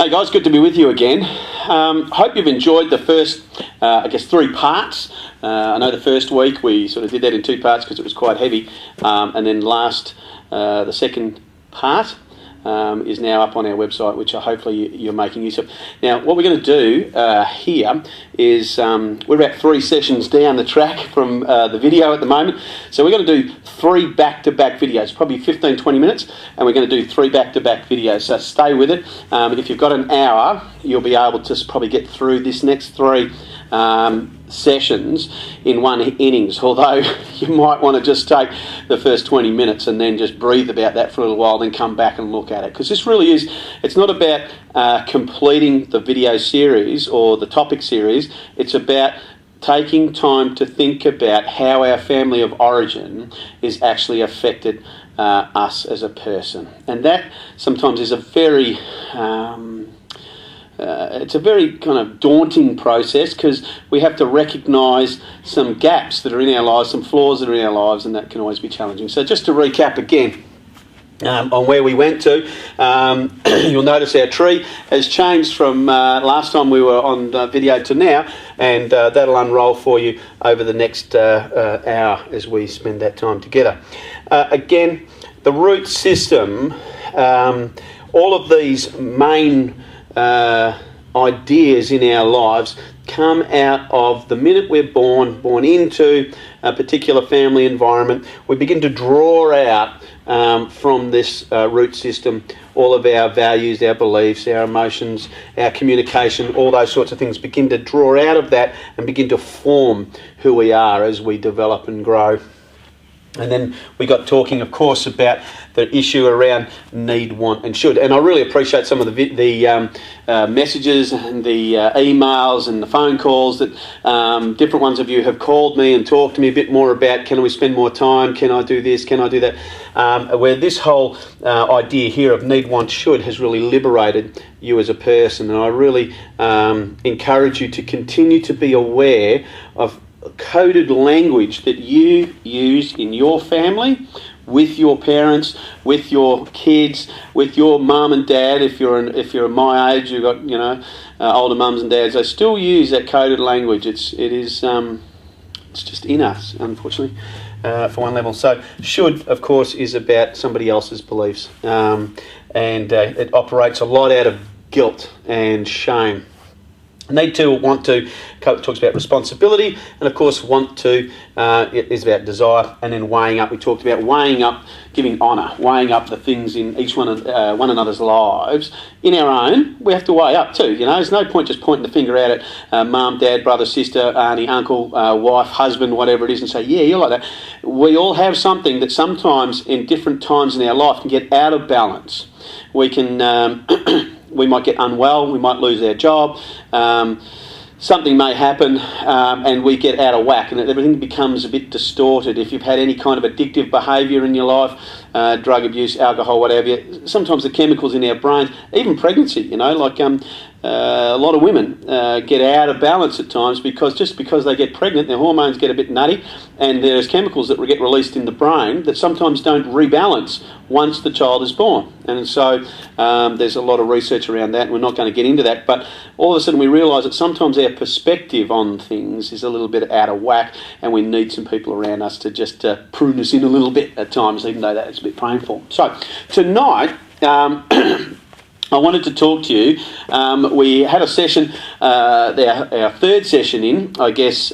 Hey guys, good to be with you again. Hope you've enjoyed the first, 3 parts. I know the first week we sort of did that in 2 parts because it was quite heavy, and then the second part is now up on our website, which hopefully you're making use of. Now, what we're going to do here is we're about 3 sessions down the track from the video at the moment. So we're going to do 3 back-to-back videos, probably 15-20 minutes, and we're going to do 3 back-to-back videos. So stay with it. If you've got an hour, you'll be able to probably get through this next 3 sessions in one innings, although you might want to just take the first 20 minutes and then just breathe about that for a little while, then come back and look at it, because this really is, it's not about completing the video series or the topic series. It's about taking time to think about how our family of origin is actually affected us as a person, and that sometimes is a very it's a very kind of daunting process, because we have to recognise some gaps that are in our lives, some flaws that are in our lives, and that can always be challenging. So just to recap again on where we went to, you'll notice our tree has changed from last time we were on video to now, and that'll unroll for you over the next hour as we spend that time together. Again, the root system, all of these main ideas in our lives come out of the minute we're born into a particular family environment. We begin to draw out from this root system all of our values, our beliefs, our emotions, our communication, all those sorts of things begin to draw out of that and begin to form who we are as we develop and grow. And then we got talking, of course, about the issue around need, want and should. And I really appreciate some of the messages and the emails and the phone calls that different ones of you have called me and talked to me a bit more about, can we spend more time, can I do this, can I do that, where this whole idea here of need, want, should has really liberated you as a person. And I really encourage you to continue to be aware of coded language that you use in your family, with your parents, with your kids, with your mum and dad. If you're my age, you've got older mums and dads. They still use that coded language. It's just in us, unfortunately, for one level. So should, of course, is about somebody else's beliefs, and it operates a lot out of guilt and shame. Need to, want to, talks about responsibility, and of course want to is about desire, and then weighing up. We talked about weighing up, giving honour, weighing up the things in each one another's lives. In our own, we have to weigh up too. There's no point just pointing the finger out at mum, dad, brother, sister, auntie, uncle, wife, husband, whatever it is, and say, yeah, you're like that. We all have something that sometimes in different times in our life can get out of balance. We can we might get unwell, we might lose our job, something may happen, and we get out of whack, and everything becomes a bit distorted. If you've had any kind of addictive behaviour in your life, drug abuse, alcohol, whatever, sometimes the chemicals in our brains, even pregnancy, a lot of women get out of balance at times because they get pregnant, their hormones get a bit nutty, and there's chemicals that get released in the brain that sometimes don't rebalance once the child is born. And so there's a lot of research around that, and we're not going to get into that, but all of a sudden we realise that sometimes our perspective on things is a little bit out of whack, and we need some people around us to just prune us in a little bit at times, even though that's a bit painful. So tonight I wanted to talk to you. We had a session, our 3rd session in, I guess,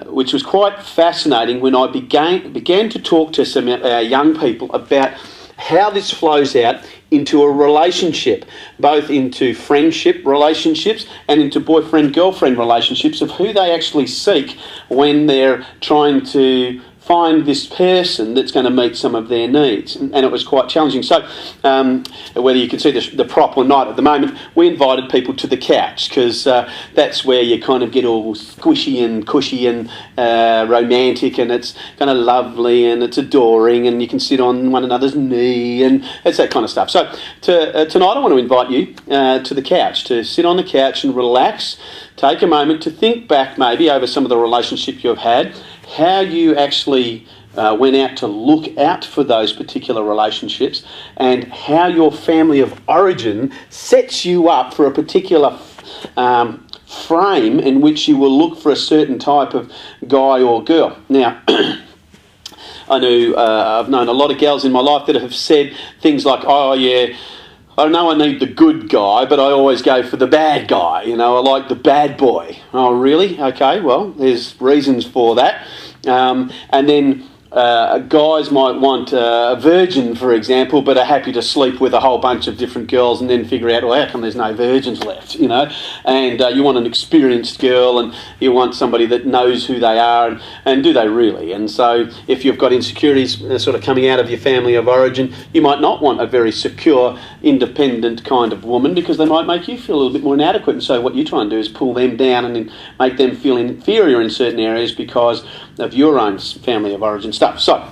which was quite fascinating when I began to talk to some young people about how this flows out into a relationship, both into friendship relationships and into boyfriend-girlfriend relationships, of who they actually seek when they're trying to find this person that's going to meet some of their needs. And it was quite challenging. So whether you can see the prop or not, at the moment we invited people to the couch, because that's where you kind of get all squishy and cushy and romantic, and it's kind of lovely and it's adoring, and you can sit on one another's knee, and it's that kind of stuff. So tonight I want to invite you to the couch, to sit on the couch and relax, take a moment to think back maybe over some of the relationship you've had, how you actually went out to look out for those particular relationships, and how your family of origin sets you up for a particular frame in which you will look for a certain type of guy or girl. Now, I've known a lot of gals in my life that have said things like, oh yeah, I know I need the good guy, but I always go for the bad guy. You know, I like the bad boy. Oh, really? Okay, well, there's reasons for that. And then guys might want a virgin, for example, but are happy to sleep with a whole bunch of different girls and then figure out, well, how come there's no virgins left, you know? And you want an experienced girl, and you want somebody that knows who they are, and do they really? And so if you've got insecurities sort of coming out of your family of origin, you might not want a very secure, independent kind of woman, because they might make you feel a little bit more inadequate. And so what you try and do is pull them down and then make them feel inferior in certain areas because of your own family of origin stuff. So,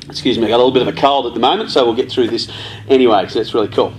excuse me, I got a little bit of a cold at the moment, so we'll get through this anyway, because that's really cool.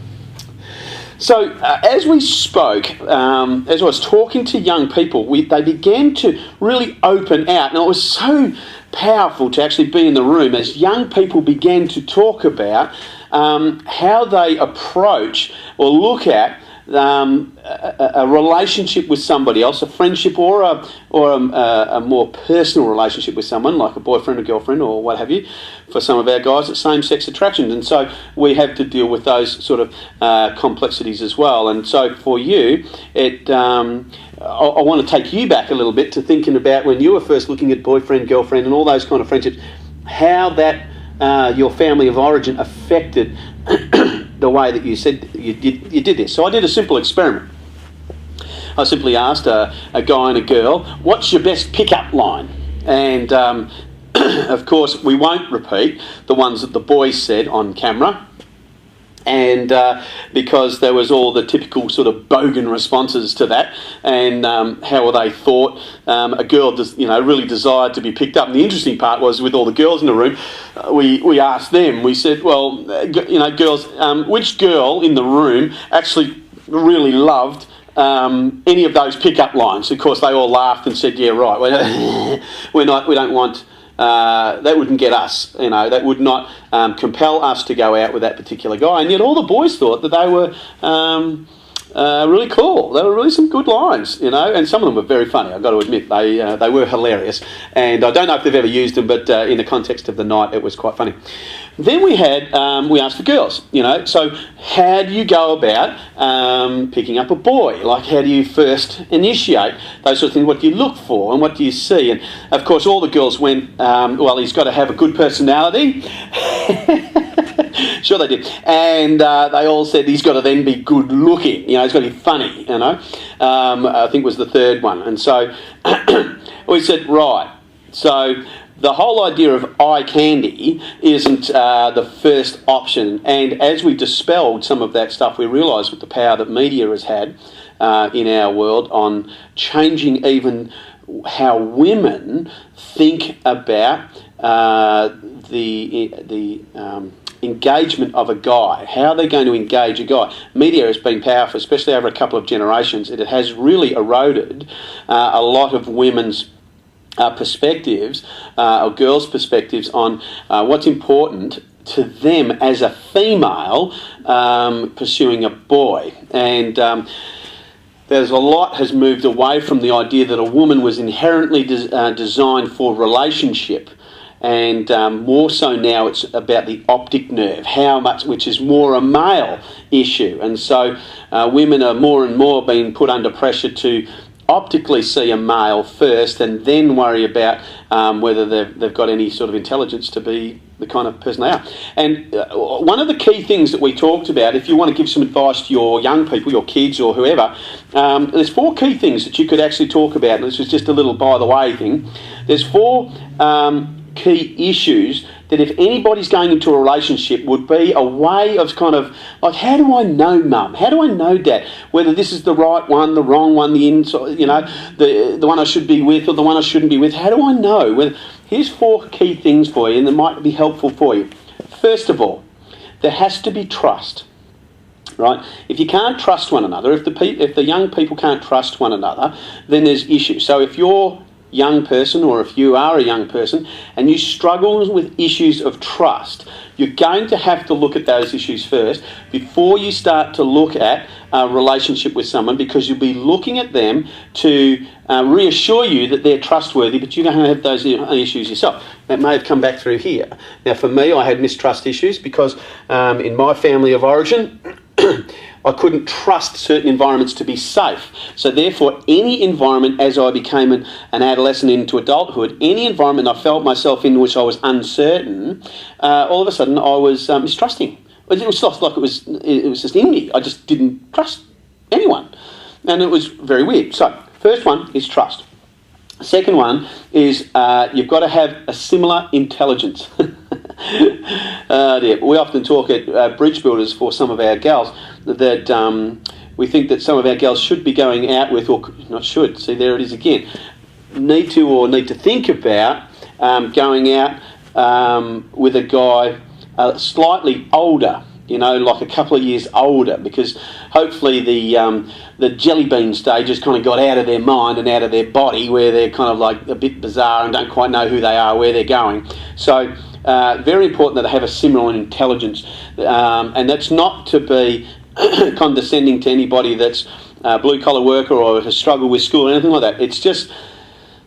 So, as we spoke, as I was talking to young people, they began to really open out. Now, it was so powerful to actually be in the room as young people began to talk about how they approach or look at a relationship with somebody else, a friendship or a more personal relationship with someone, like a boyfriend or girlfriend or what have you, for some of our guys, it's same-sex attractions. And so we have to deal with those sort of complexities as well. And so for you, I want to take you back a little bit to thinking about when you were first looking at boyfriend, girlfriend and all those kind of friendships, how that your family of origin affected the way that you said you did this. So I did a simple experiment. I simply asked a guy and a girl, what's your best pickup line? And of course we won't repeat the ones that the boys said on camera, and because there was all the typical sort of bogan responses to that, and how they thought a girl really desired to be picked up. And the interesting part was, with all the girls in the room, we asked them, we said, well, girls, which girl in the room actually really loved any of those pickup lines? Of course, they all laughed and said, yeah, right, we don't want... that wouldn't get us, that would not compel us to go out with that particular guy. And yet all the boys thought that they were really cool. They were really some good lines, and some of them were very funny, I've got to admit. They were hilarious. And I don't know if they've ever used them, but in the context of the night, it was quite funny. Then we asked the girls, so how do you go about picking up a boy? Like, how do you first initiate those sort of things? What do you look for and what do you see? And of course, all the girls went, well, he's got to have a good personality. Sure they did. And they all said he's got to then be good looking, he's got to be funny, I think was the third one. And so we said, right, so the whole idea of eye candy isn't the first option. And as we dispelled some of that stuff, we realised with the power that media has had in our world on changing even how women think about the engagement of a guy, how they're going to engage a guy. Media has been powerful, especially over a couple of generations. It has really eroded a lot of women's perspectives, or girls' perspectives on what's important to them as a female pursuing a boy. And there's a lot has moved away from the idea that a woman was inherently designed for relationship. And more so now it's about the optic nerve, how much, which is more a male issue. And so women are more and more being put under pressure to optically see a male first and then worry about whether they've got any sort of intelligence to be the kind of person they are. And one of the key things that we talked about, if you want to give some advice to your young people, your kids or whoever, there's 4 key things that you could actually talk about. And this was just a little by the way thing. There's 4 key issues that if anybody's going into a relationship would be a way of kind of like, how do I know mum? How do I know dad? Whether this is the right one, the wrong one, the one I should be with or the one I shouldn't be with. How do I know? Here's 4 key things for you and that might be helpful for you. First of all, there has to be trust. Right? If you can't trust one another, if the young people can't trust one another, then there's issues. So if you're young person, or if you are a young person and you struggle with issues of trust, you're going to have to look at those issues first before you start to look at a relationship with someone, because you'll be looking at them to reassure you that they're trustworthy, but you're going to have those issues yourself. That may have come back through here. Now, for me, I had mistrust issues because in my family of origin, I couldn't trust certain environments to be safe. So therefore, any environment, as I became an adolescent into adulthood, any environment I felt myself in which I was uncertain, all of a sudden I was mistrusting. It was like it was just in me. I just didn't trust anyone. And it was very weird. So, first one is trust. Second one is you've got to have a similar intelligence. We often talk at Bridge Builders for some of our gals that we think that some of our gals should be going out with, or not should, see there it is again, need to think about going out with a guy slightly older, like a couple of years older, because hopefully the jelly bean stage has kind of got out of their mind and out of their body, where they're kind of like a bit bizarre and don't quite know who they are, where they're going. So very important that they have a similar intelligence, and that's not to be condescending to anybody that's a blue-collar worker or has struggled with school or anything like that. It's just,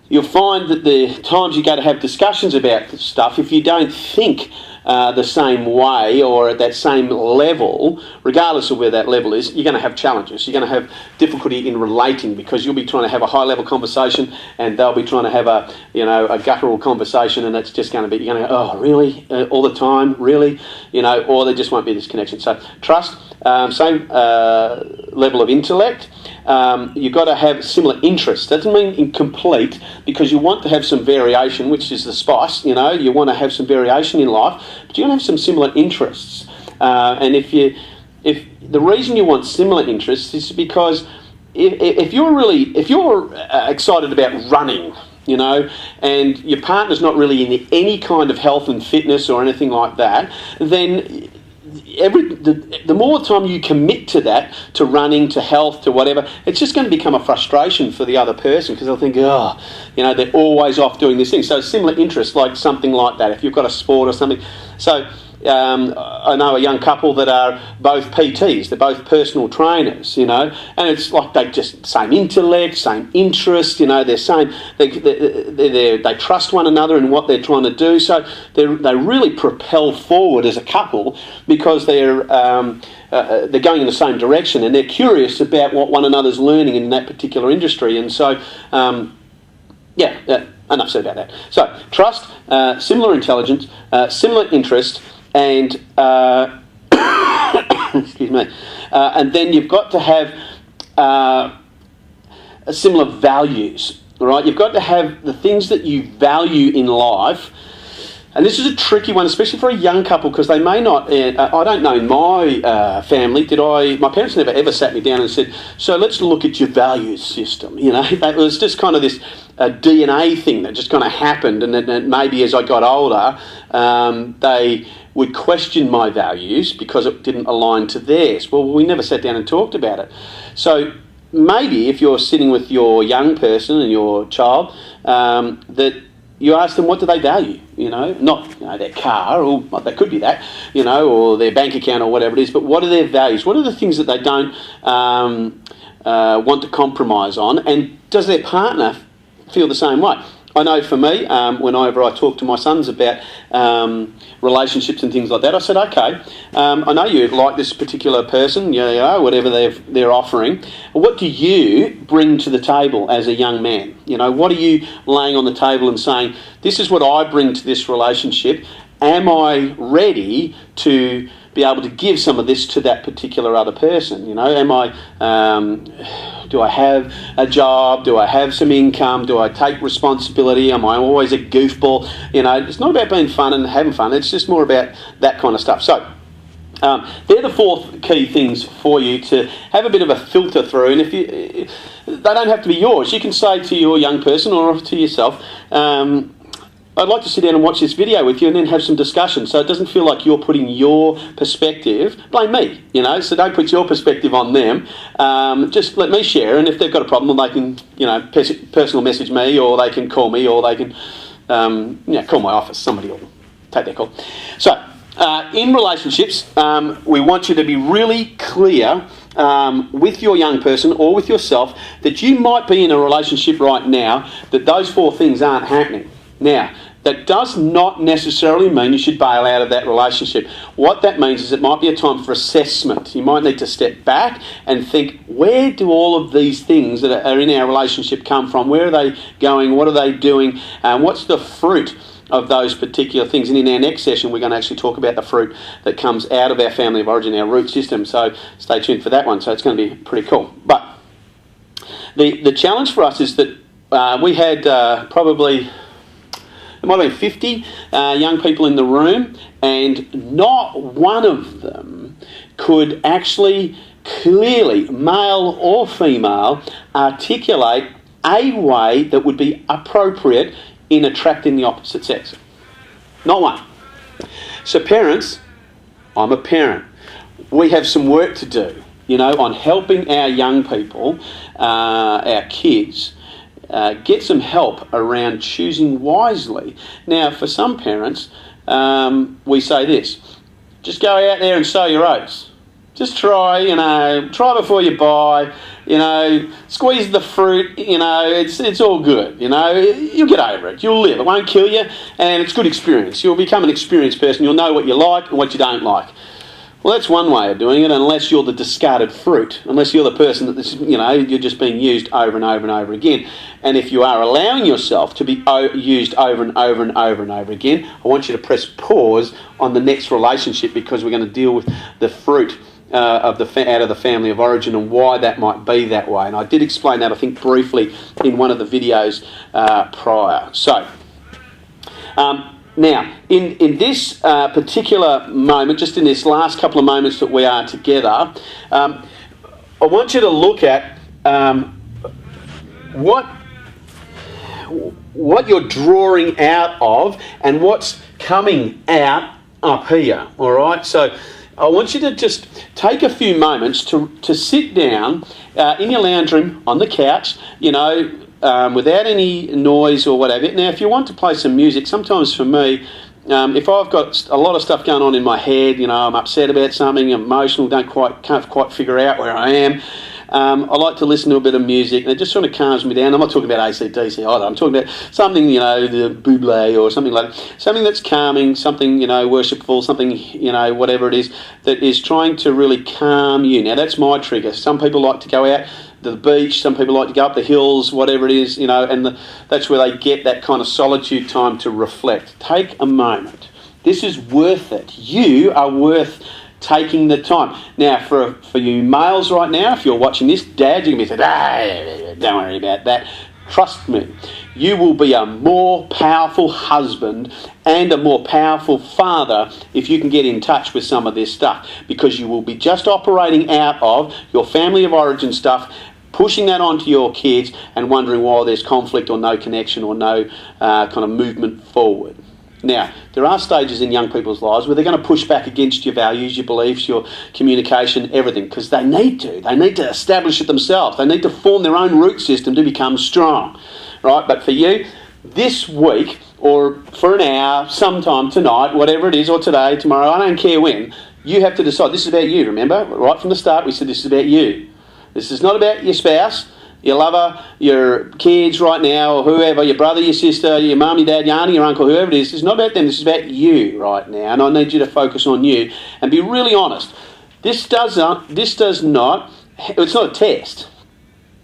you'll find that the times you go to have discussions about stuff, if you don't think the same way or at that same level, regardless of where that level is, you're going to have challenges. You're going to have difficulty in relating, because you'll be trying to have a high-level conversation and they'll be trying to have a guttural conversation, and it's just going to be, you're going to go, oh, really? All the time? Really? Or there just won't be this connection. So trust, same level of intellect. You've got to have similar interests. That doesn't mean incomplete, because you want to have some variation, which is the spice. You want to have some variation in life, but you want to have some similar interests. And if the reason you want similar interests is because if you're excited about running, and your partner's not really in any kind of health and fitness or anything like that, then the more time you commit to that, to running, to health, to whatever, it's just going to become a frustration for the other person, because they'll think, they're always off doing this thing. So similar interests, like something like that, if you've got a sport or something. So I know a young couple that are both PTs, they're both personal trainers, and it's like they just same intellect, same interest, they're same, they trust one another in what they're trying to do, so they really propel forward as a couple, because they're going in the same direction, and they're curious about what one another's learning in that particular industry. And so enough said about that. So trust, similar intelligence, similar interest, and excuse me, and then you've got to have similar values. All right, you've got to have the things that you value in life. And this is a tricky one, especially for a young couple, because they may not, I don't know, in my family, my parents never ever sat me down and said, so let's look at your values system. It was just kind of this DNA thing that just kind of happened, and then maybe as I got older, they would question my values because it didn't align to theirs. Well, we never sat down and talked about it. So maybe if you're sitting with your young person and your child, that you ask them, what do they value? Not their car, or that could be that, or their bank account or whatever it is, but what are their values? What are the things that they don't want to compromise on? And does their partner feel the same way? I know for me, whenever I talk to my sons about relationships and things like that, I said, okay, I know you like this particular person, whatever they're offering. What do you bring to the table as a young man? What are you laying on the table and saying, this is what I bring to this relationship. Am I ready to be able to give some of this to that particular other person? Do I have a job? Do I have some income? Do I take responsibility? Am I always a goofball? It's not about being fun and having fun. It's just more about that kind of stuff. So they're the four key things for you to have a bit of a filter through. And they don't have to be yours. You can say to your young person or to yourself, I'd like to sit down and watch this video with you and then have some discussion, so it doesn't feel like you're putting your perspective, blame me, so don't put your perspective on them. Just let me share, and if they've got a problem, they can, personal message me, or they can call me, or they can, call my office. Somebody will take their call. So, in relationships, we want you to be really clear with your young person or with yourself that you might be in a relationship right now that those 4 things aren't happening. Now, that does not necessarily mean you should bail out of that relationship. What that means is it might be a time for assessment. You might need to step back and think, where do all of these things that are in our relationship come from? Where are they going? What are they doing? What's the fruit of those particular things? And in our next session, we're going to actually talk about the fruit that comes out of our family of origin, our root system. So stay tuned for that one. So it's going to be pretty cool. But the challenge for us is that we had probably... There might have been 50 young people in the room, and not one of them could actually clearly, male or female, articulate a way that would be appropriate in attracting the opposite sex. Not one. So parents, I'm a parent. We have some work to do, on helping our young people, our kids, get some help around choosing wisely. Now, for some parents, we say this: just go out there and sow your oats. Just try, try before you buy, squeeze the fruit, it's all good, you'll get over it, you'll live, it won't kill you, and it's good experience. You'll become an experienced person, you'll know what you like and what you don't like. Well, that's one way of doing it, unless you're the discarded fruit, unless you're the person that you're just being used over and over and over again. And if you are allowing yourself to be used over and over and over and over again, I want you to press pause on the next relationship, because we're going to deal with the fruit out of the family of origin and why that might be that way. And I did explain that, I think, briefly in one of the videos prior. So, now, in this particular moment, just in this last couple of moments that we are together, I want you to look at what you're drawing out of and what's coming out up here, all right? So I want you to just take a few moments to sit down in your lounge room, on the couch, without any noise or whatever. Now, if you want to play some music, sometimes for me, if I've got a lot of stuff going on in my head, I'm upset about something, emotional, can't quite figure out where I am, I like to listen to a bit of music, and it just sort of calms me down. I'm not talking about AC/DC either. I'm talking about something, the Buble or something like that. Something that's calming, something, worshipful, something, whatever it is, that is trying to really calm you. Now, that's my trigger. Some people like to go out to the beach, some people like to go up the hills, whatever it is, and that's where they get that kind of solitude time to reflect. Take a moment. This is worth it. You are worth taking the time. Now, for you males right now, if you're watching this, Dad, you're going to be saying, don't worry about that. Trust me, you will be a more powerful husband and a more powerful father if you can get in touch with some of this stuff, because you will be just operating out of your family of origin stuff, pushing that onto your kids and wondering why there's conflict or no connection or no kind of movement forward. Now, there are stages in young people's lives where they're going to push back against your values, your beliefs, your communication, everything, because they need to. They need to establish it themselves. They need to form their own root system to become strong, right? But for you, this week, or for an hour, sometime tonight, whatever it is, or today, tomorrow, I don't care when, you have to decide. This is about you, remember? Right from the start, we said this is about you. This is not about your spouse, your lover, your kids right now, or whoever, your brother, your sister, your mum, your dad, your auntie, your uncle, whoever it is. It's not about them. This is about you right now, and I need you to focus on you and be really honest. It's not a test,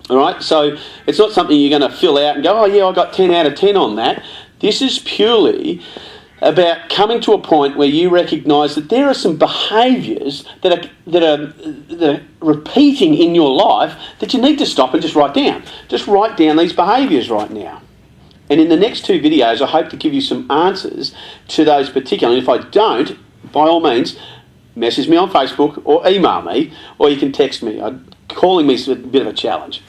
all right? So it's not something you're going to fill out and go, oh yeah, I got 10 out of 10 on that. This is purely about coming to a point where you recognise that there are some behaviours that are repeating in your life that you need to stop and just write down. Just write down these behaviours right now. And in the next 2 videos, I hope to give you some answers to those particular. And if I don't, by all means, message me on Facebook or email me, or you can text me. Calling me is a bit of a challenge,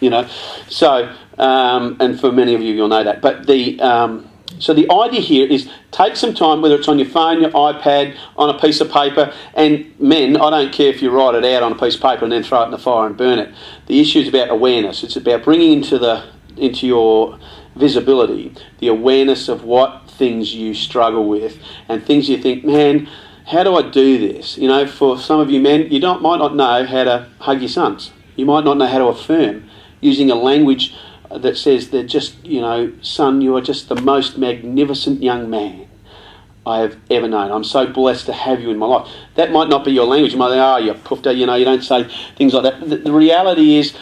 So, and for many of you, you'll know that. But So the idea here is take some time, whether it's on your phone, your iPad, on a piece of paper, and men, I don't care if you write it out on a piece of paper and then throw it in the fire and burn it. The issue is about awareness. It's about bringing into your visibility the awareness of what things you struggle with and things you think, man, how do I do this? You know, for some of you men, you might not know how to hug your sons. You might not know how to affirm using a language that says they're just, you know, son, you are just the most magnificent young man I have ever known. I'm so blessed to have you in my life. That might not be your language. You might think, oh, you poofter, you know, you don't say things like that. The reality is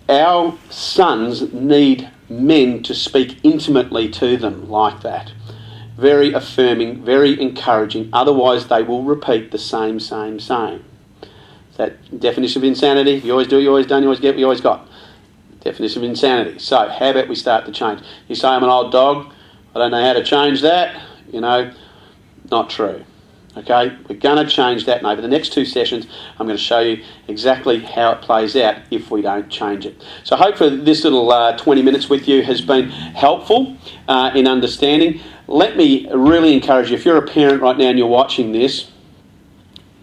our sons need men to speak intimately to them like that. Very affirming, very encouraging. Otherwise, they will repeat the same. That definition of insanity. You always do, you always done, you always get what you always got. Definition of insanity. So, how about we start to change? You say, I'm an old dog, I don't know how to change that. You know, not true. Okay, we're going to change that, and over the next 2 sessions, I'm going to show you exactly how it plays out if we don't change it. So hopefully this little 20 minutes with you has been helpful in understanding. Let me really encourage you, if you're a parent right now and you're watching this,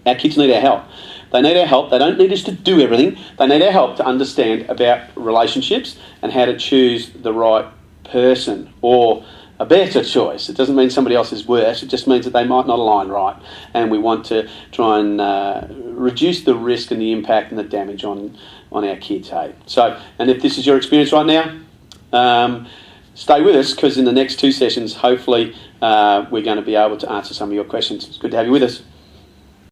our kids need our help. They need our help. They don't need us to do everything. They need our help to understand about relationships and how to choose the right person or a better choice. It doesn't mean somebody else is worse. It just means that they might not align right. And we want to try and reduce the risk and the impact and the damage on our kids. Hey. So, and if this is your experience right now, stay with us, because in the next 2 sessions, hopefully, we're going to be able to answer some of your questions. It's good to have you with us.